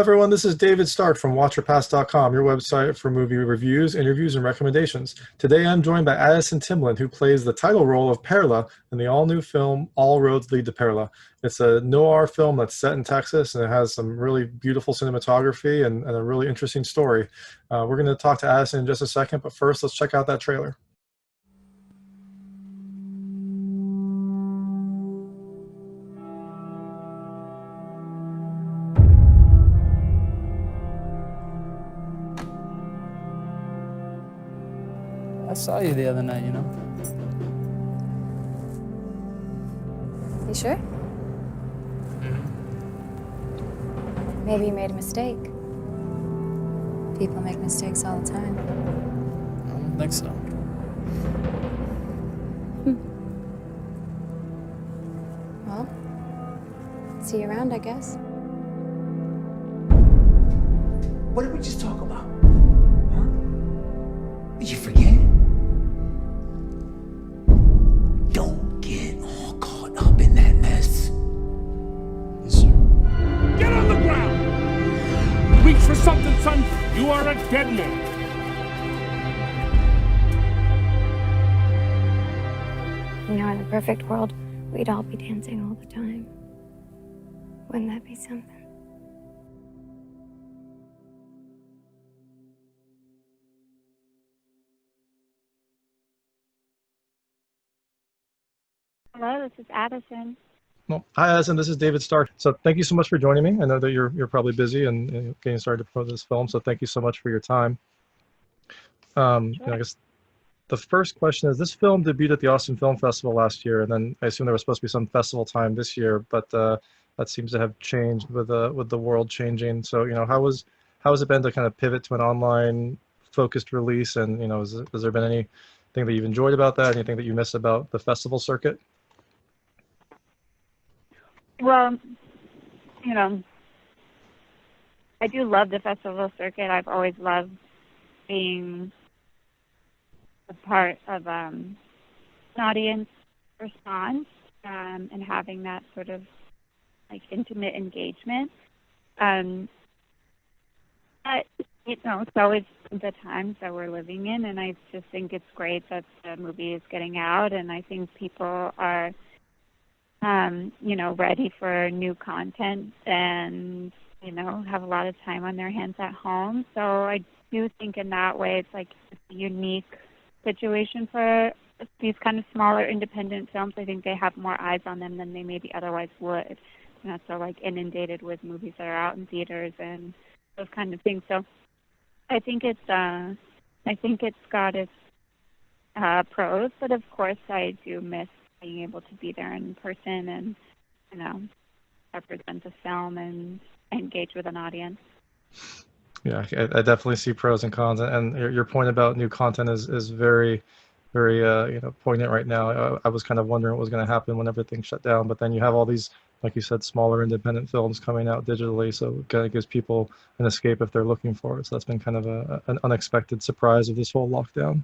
everyone, this is David Stark from WatchYourPass.com, your website for movie reviews, interviews, and recommendations. Today I'm joined by Addison Timlin, who plays the title role of Pearla in the all-new film All Roads Lead to Pearla. It's a noir film that's set in Texas, and it has some really beautiful cinematography and a really interesting story. We're going to talk to Addison in just a second, but first let's check out that trailer. I saw you the other night, you know. You sure? Maybe you made a mistake. People make mistakes all the time. I don't think so. Well, see you around, I guess. What did we just talk about? Huh? Did you forget? Don't get all caught up in that mess. Yes, sir. Get on the ground! Reach for something, son. You are a dead man. You know, in the perfect world, we'd all be dancing all the time. Wouldn't that be something? Hello, this is Addison. Well, hi, Addison. This is David Stark. So thank you so much for joining me. I know that you're probably busy and getting started to promote this film, so thank you so much for your time. Sure. I guess the first question is, this film debuted at the Austin Film Festival last year, and then I assume there was supposed to be some festival time this year, but that seems to have changed with the world changing. So, you know, how has it been to kind of pivot to an online focused release? And, you know, has there been anything that you've enjoyed about that? Anything that you miss about the festival circuit? Well, you know, I do love the festival circuit. I've always loved being a part of an audience response and having that sort of like intimate engagement. But, you know, it's always the times that we're living in, and I just think it's great that the movie is getting out, and I think people are you know, ready for new content and, you know, have a lot of time on their hands at home. So I do think in that way it's like a unique situation for these kind of smaller independent films. I think they have more eyes on them than they maybe otherwise would. They're not so like inundated with movies that are out in theaters and those kind of things. So I think it's got its pros, but of course I do miss being able to be there in person and, you know, represent the film and engage with an audience. Yeah, I definitely see pros and cons, and your point about new content is very, very you know, poignant right now. I was kind of wondering what was going to happen when everything shut down, but then you have all these, like you said, smaller independent films coming out digitally, so it kind of gives people an escape if they're looking for it. So that's been kind of an unexpected surprise of this whole lockdown.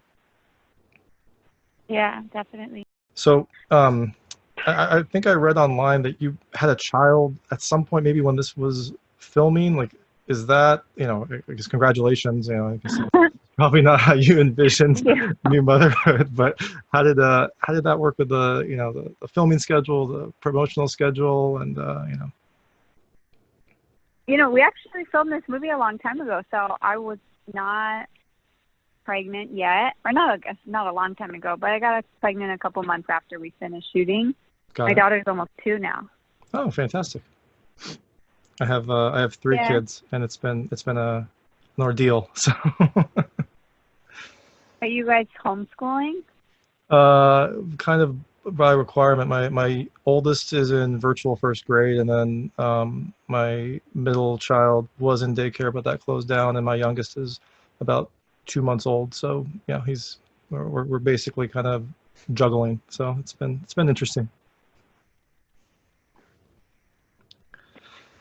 Yeah, definitely. So I think I read online that you had a child at some point, maybe when this was filming. Like, is that, you know, I guess congratulations, you know, I guess probably not how you envisioned new motherhood, but how did that work with the, you know, the filming schedule, the promotional schedule, and you know? You know, we actually filmed this movie a long time ago, so I was not pregnant yet, or not a long time ago, but I got pregnant a couple months after we finished shooting. My daughter's almost 2 now. Oh, fantastic! I have 3 kids, and it's been an ordeal. So. Are you guys homeschooling? Kind of by requirement. My oldest is in virtual first grade, and then my middle child was in daycare, but that closed down, and my youngest is about 2 months old. So yeah, we're basically kind of juggling. So it's been interesting.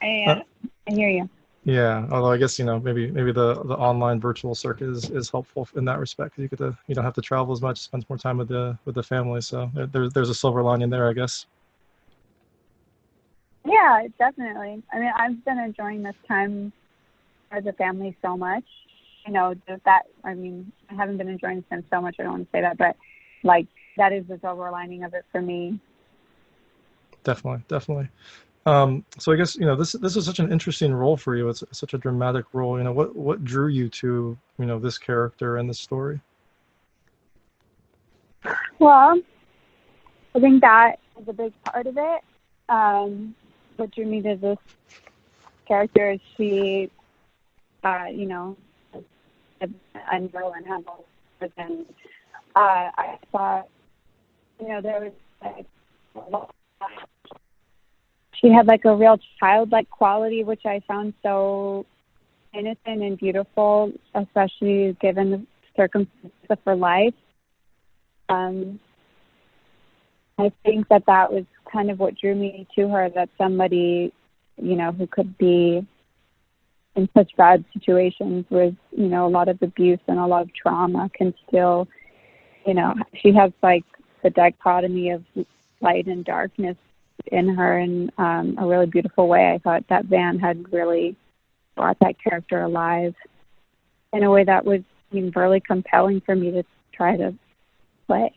I hear you. Yeah, although I guess, you know, maybe the online virtual circuit is helpful in that respect, because you don't have to travel as much, spend more time with the family. So there's a silver lining there, I guess. Yeah, definitely. I mean, I've been enjoying this time as a family so much. You know, that, I mean, I haven't been enjoying the film so much, I don't want to say that, but like that is the silver lining of it for me. Definitely, definitely. So I guess, you know, this is such an interesting role for you. It's such a dramatic role. You know, what drew you to, you know, this character and this story? Well, I think that is a big part of it. What drew me to this character is she, you know, and humble. And I thought, you know, there was like she had like a real childlike quality, which I found so innocent and beautiful, especially given the circumstances of her life. I think that was kind of what drew me to her, that somebody, you know, who could be in such bad situations with, you know, a lot of abuse and a lot of trauma can still, you know, she has like the dichotomy of light and darkness in her in a really beautiful way. I thought that Van had really brought that character alive in a way that was, I mean, really compelling for me to try to play.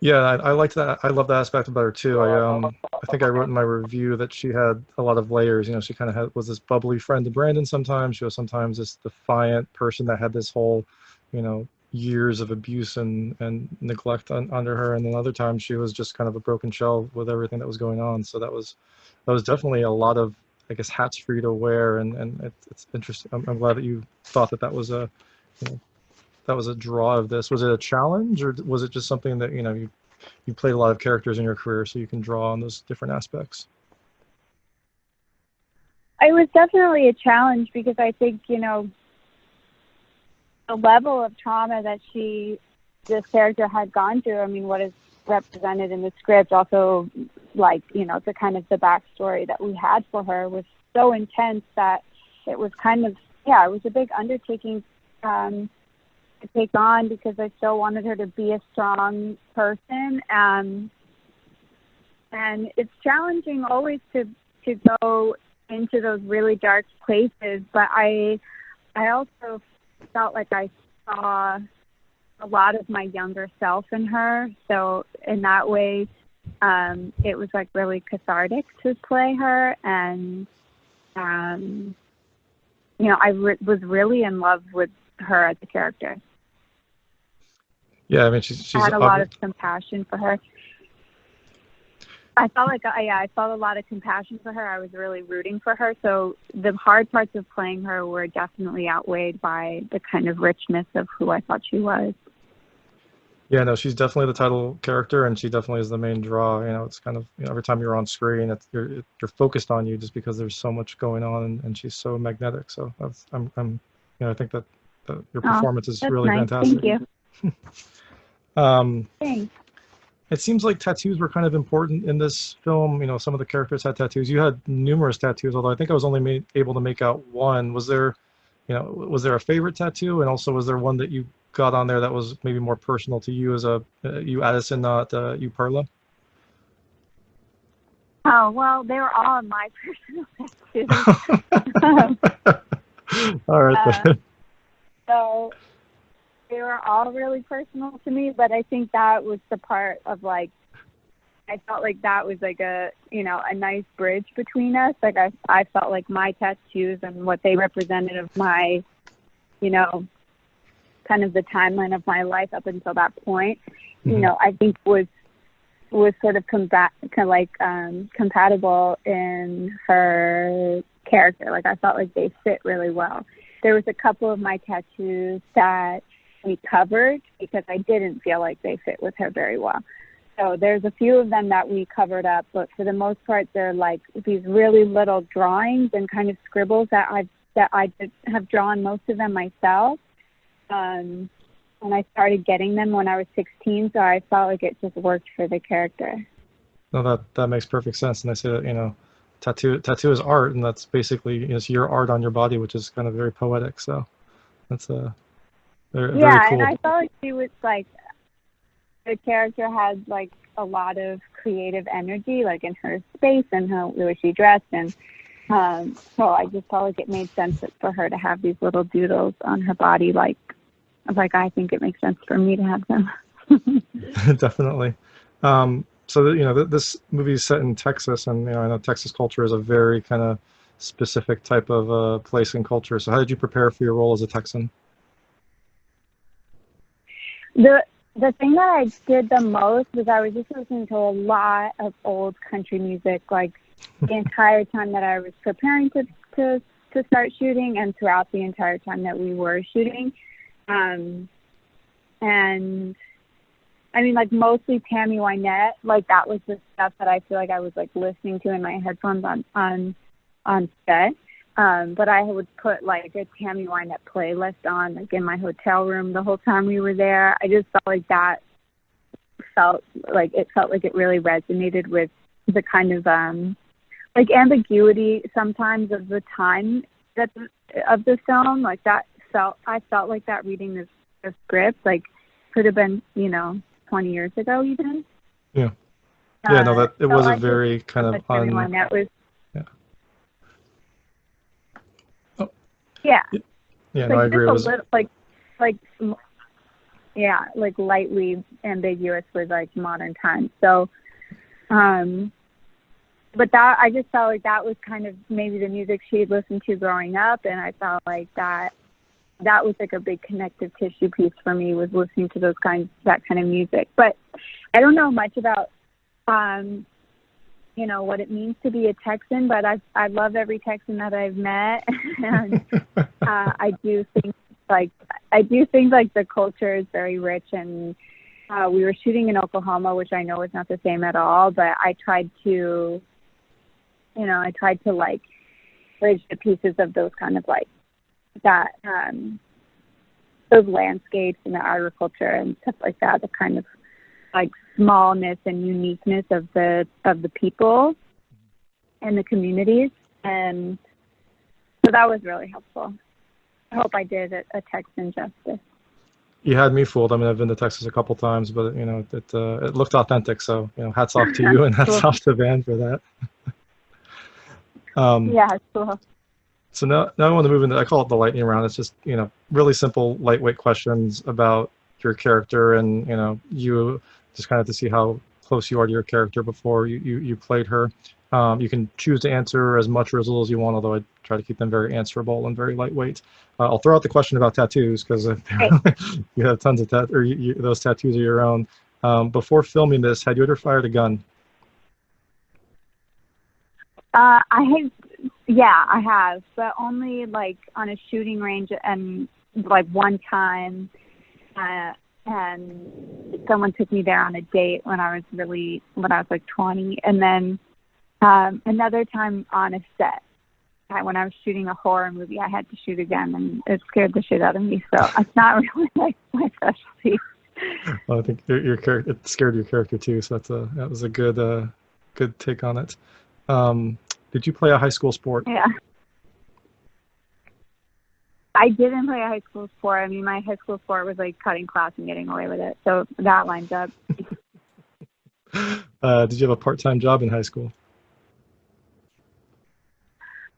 Yeah, I liked that. I love that aspect about her too. I think I wrote in my review that she had a lot of layers. You know, she kind of was this bubbly friend to Brandon sometimes. She was sometimes this defiant person that had this whole, you know, years of abuse and neglect under her, and then other times she was just kind of a broken shell with everything that was going on. So that was definitely a lot of, I guess, hats for you to wear, and it's interesting. I'm glad that you thought that was a, you know, that was a draw of this. Was it a challenge, or was it just something that, you know, you played a lot of characters in your career, so you can draw on those different aspects? It was definitely a challenge because I think, you know, the level of trauma that this character had gone through, I mean, what is represented in the script, also like, you know, the kind of the backstory that we had for her was so intense that it was kind of, yeah, it was a big undertaking to take on, because I still wanted her to be a strong person. And it's challenging always to go into those really dark places, but I also felt like I saw a lot of my younger self in her. So in that way, it was like really cathartic to play her. And, you know, I was really in love with her as a character. Yeah, I mean, she's I had a lot of compassion for her. I felt like, I felt a lot of compassion for her. I was really rooting for her. So the hard parts of playing her were definitely outweighed by the kind of richness of who I thought she was. Yeah, no, she's definitely the title character, and she definitely is the main draw. You know, it's kind of, you know, every time you're on screen, you're focused on you just because there's so much going on, and she's so magnetic. So I'm you know, I think that your performance is really nice. fantastic. Thank you. Thanks. It seems like tattoos were kind of important in this film. You know, some of the characters had tattoos. You had numerous tattoos, although I think I was only able to make out one. Was there, you know, was there a favorite tattoo? And also, was there one that you got on there that was maybe more personal to you as you Addison, not you Pearla? Oh, well, they were all my personal tattoos. All right. So they were all really personal to me, but I think that was the part of, like, I felt like that was like a, you know, a nice bridge between us. Like I felt like my tattoos and what they represented of my, you know, kind of the timeline of my life up until that point, you know, I think was sort of compatible in her character. Like I felt like they fit really well. There was a couple of my tattoos that we covered because I didn't feel like they fit with her very well. So there's a few of them that we covered up, but for the most part, they're like these really little drawings and kind of scribbles that I have drawn most of them myself. And I started getting them when I was 16, so I felt like it just worked for the character. No, that makes perfect sense. And I say that, you know, tattoo is art, and that's basically, you know, it's your art on your body, which is kind of very poetic. So that's very cool. And I felt like she was like, the character had like a lot of creative energy, like in her space and the way she dressed, and So I just felt like it made sense for her to have these little doodles on her body, like I think it makes sense for me to have them. Definitely. So this movie is set in Texas, and I know Texas culture is a very kind of specific type of place and culture. So how did you prepare for your role as a Texan? The thing that I did the most was I was just listening to a lot of old country music, like the entire time that I was preparing to start shooting, and throughout the entire time that we were shooting. And I mean, like, mostly Tammy Wynette, like, that was the stuff that I feel like I was, like, listening to in my headphones on set. But I would put, like, a Tammy Wynette playlist on, like, in my hotel room the whole time we were there. I just felt like it felt like it really resonated with the kind of, like, ambiguity sometimes of the time of the film. Like, I felt like that reading the script, like, could have been, 20 years ago even. Yeah. Yeah, no, it was a very kind of that was. Yeah. Oh. Yeah. Yeah, no, I agree. It was like lightly ambiguous with like modern times. So, but that I just felt like that was kind of maybe the music she'd listened to growing up, and I felt like that was like a big connective tissue piece for me, was listening to that kind of music. But I don't know much about, what it means to be a Texan, but I love every Texan that I've met. And I do think the culture is very rich, and we were shooting in Oklahoma, which I know is not the same at all, but I tried to like bridge the pieces of those kind of like that, those landscapes and the agriculture and stuff like that, the kind of like smallness and uniqueness of the people and the communities. And so that was really helpful. I hope I did a Texan justice. You had me fooled. I mean, I've been to Texas a couple times, but it looked authentic. So hats off to you, and hats off to Van for that. Yeah, cool. So now I want to move into, I call it the lightning round. It's just, really simple, lightweight questions about your character, and, you just kind of to see how close you are to your character before you played her. You can choose to answer as much or as little as you want, although I try to keep them very answerable and very lightweight. I'll throw out the question about tattoos, because you have tons of those tattoos are your own. Before filming this, had you ever fired a gun? I have, but only like on a shooting range, and like one time, and someone took me there on a date when I was like 20, and then another time on a set. When I was shooting a horror movie, I had to shoot a gun, and it scared the shit out of me. So it's not really like my specialty. Well, I think your character, it scared your character too. So that was a good take on it. Did you play a high school sport? Yeah. I didn't play a high school sport. I mean, my high school sport was like cutting class and getting away with it. So that lines up. Did you have a part-time job in high school?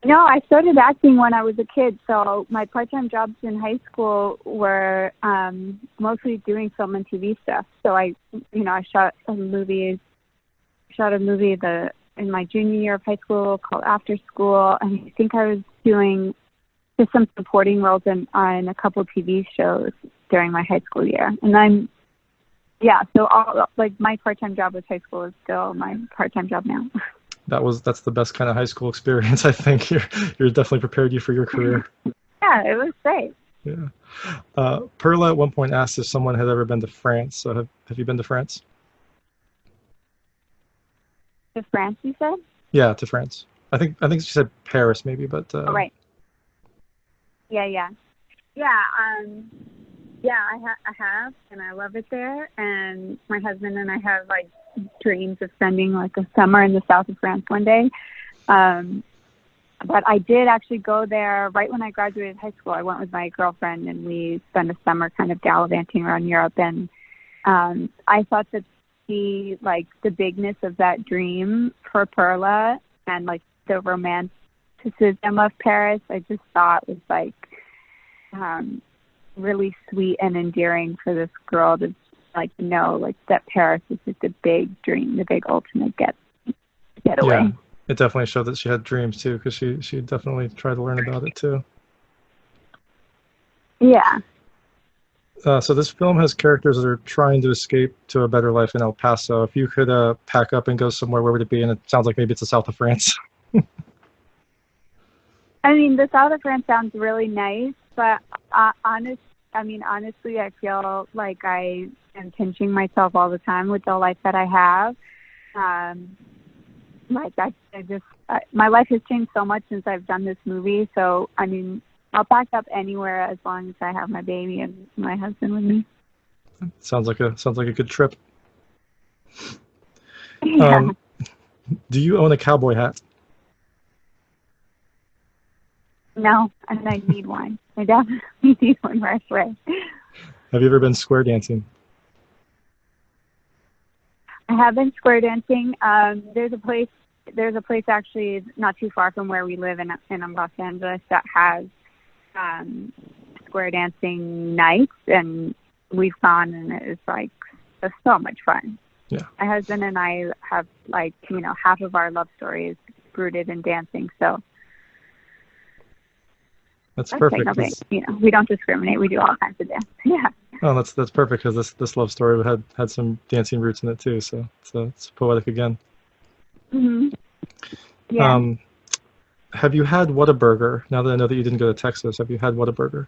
No, I started acting when I was a kid. So my part-time jobs in high school were mostly doing film and TV stuff. So I shot a movie in my junior year of high school called After School, and I think I was doing just some supporting roles on a couple TV shows during my high school year. And then, so my part-time job with high school is still my part-time job now. That's the best kind of high school experience. I think you're definitely prepared you for your career. Yeah, it was great. Yeah. Pearla at one point asked if someone had ever been to France. So have you been to France? To France, you said? Yeah, to France. I think she said Paris, maybe, but. Oh, right. Yeah. I have, and I love it there. And my husband and I have like dreams of spending like a summer in the south of France one day. But I did actually go there right when I graduated high school. I went with my girlfriend, and we spent a summer kind of gallivanting around Europe. And I thought that the bigness of that dream for Pearla, and like the romantic romanticism of Paris, I just thought was like really sweet and endearing for this girl to like know like that Paris is just a big dream, the big ultimate getaway. Yeah, it definitely showed that she had dreams too, because she definitely tried to learn about it too. Yeah. So this film has characters that are trying to escape to a better life in El Paso. If you could pack up and go somewhere, where would it be? And it sounds like maybe it's the south of France. I mean, the south of France sounds really nice, but honestly, I feel like I am pinching myself all the time with the life that I have. My life has changed so much since I've done this movie. So, I mean, I'll pack up anywhere as long as I have my baby and my husband with me. Sounds like a good trip. Yeah. Do you own a cowboy hat? No, and I need one. I definitely need one right away. Have you ever been square dancing? I have been square dancing. There's a place actually not too far from where we live in Los Angeles that has square dancing nights, and we've gone, and it's like it's so much fun. Yeah. My husband and I have half of our love story is rooted in dancing, so that's perfect. Like we don't discriminate. We do all kinds of dance. Yeah. Oh, that's perfect, because this love story had some dancing roots in it too. So it's poetic again. Mm-hmm. Yeah. Have you had Whataburger? Now that I know that you didn't go to Texas, have you had Whataburger?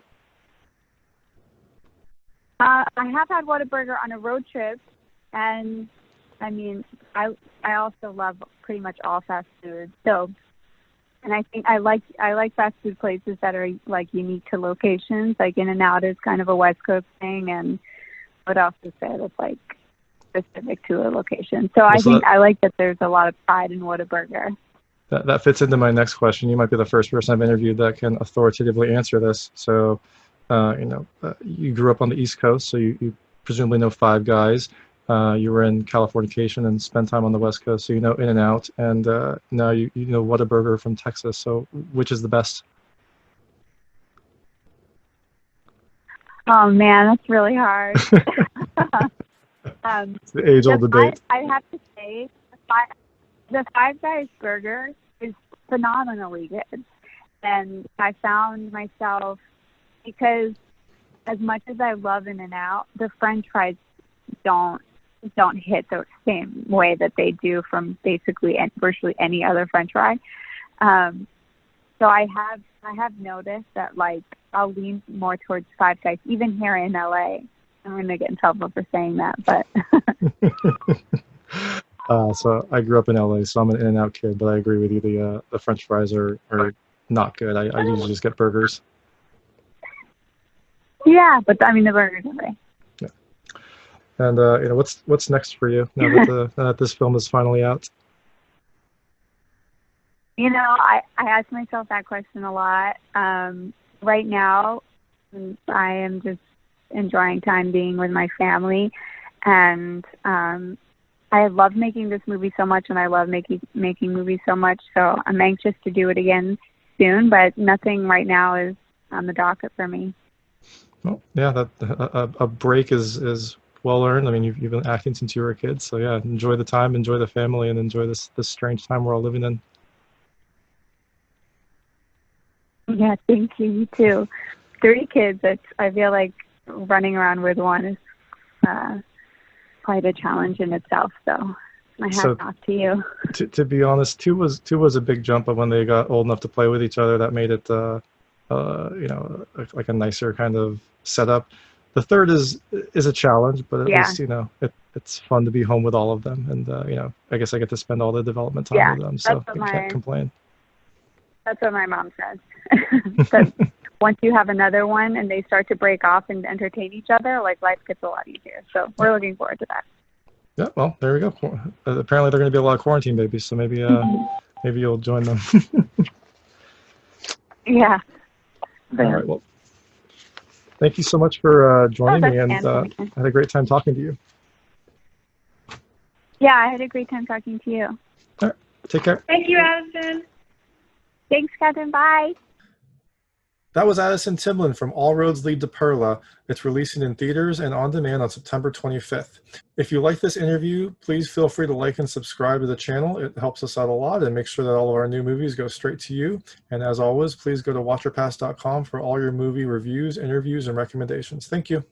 I have had Whataburger on a road trip, and I mean, I also love pretty much all fast food. So, and I think I like fast food places that are like unique to locations. Like In-N-Out is kind of a West Coast thing, and what else is there that's like specific to a location? So I like that there's a lot of pride in Whataburger. That fits into my next question. You might be the first person I've interviewed that can authoritatively answer this. So, you grew up on the East Coast, so you presumably know Five Guys. You were in Californication and spent time on the West Coast, so you know In-N-Out, and now you know Whataburger from Texas. So, which is the best? Oh man, that's really hard. It's the age-old debate. I have to say, the Five Guys burger is phenomenally good, and I found myself, because as much as I love In-N-Out, the French fries don't hit the same way that they do from basically virtually any other French fry. So I have noticed that like I'll lean more towards Five Guys, even here in LA. I'm going to get in trouble for saying that, but. So I grew up in LA, so I'm an In-N-Out kid, but I agree with you. The French fries are not good. I usually just get burgers. Yeah, but I mean the burgers are great. Yeah. And what's next for you now that this film is finally out? I ask myself that question a lot. Right now, I am just enjoying time being with my family, and I love making this movie so much, and I love making movies so much. So I'm anxious to do it again soon, but nothing right now is on the docket for me. Well, yeah, a break is well earned. I mean, you've been acting since you were a kid, so yeah, enjoy the time, enjoy the family, and enjoy this strange time we're all living in. Yeah, thank you. You too. 3 kids. I feel like running around with one is quite a challenge in itself. So my hat's off to you. To be honest, two was a big jump, but when they got old enough to play with each other, that made it like a nicer kind of setup. The third is a challenge, but at least it's fun to be home with all of them, and I guess I get to spend all the development time with them, so I can't complain. That's what my mom says. But once you have another one and they start to break off and entertain each other, like life gets a lot easier. So we're looking forward to that. Yeah, well, there we go. Apparently, there are going to be a lot of quarantine babies, so maybe you'll join them. Yeah. All right. Well, thank you so much for joining me, and I had a great time talking to you. Yeah, I had a great time talking to you. All right. Take care. Thank you, Addison. Thanks, Catherine. Bye. That was Addison Timlin from All Roads Lead to Pearla. It's releasing in theaters and on demand on September 25th. If you like this interview, please feel free to like and subscribe to the channel. It helps us out a lot and makes sure that all of our new movies go straight to you. And as always, please go to watcherpass.com for all your movie reviews, interviews, and recommendations. Thank you.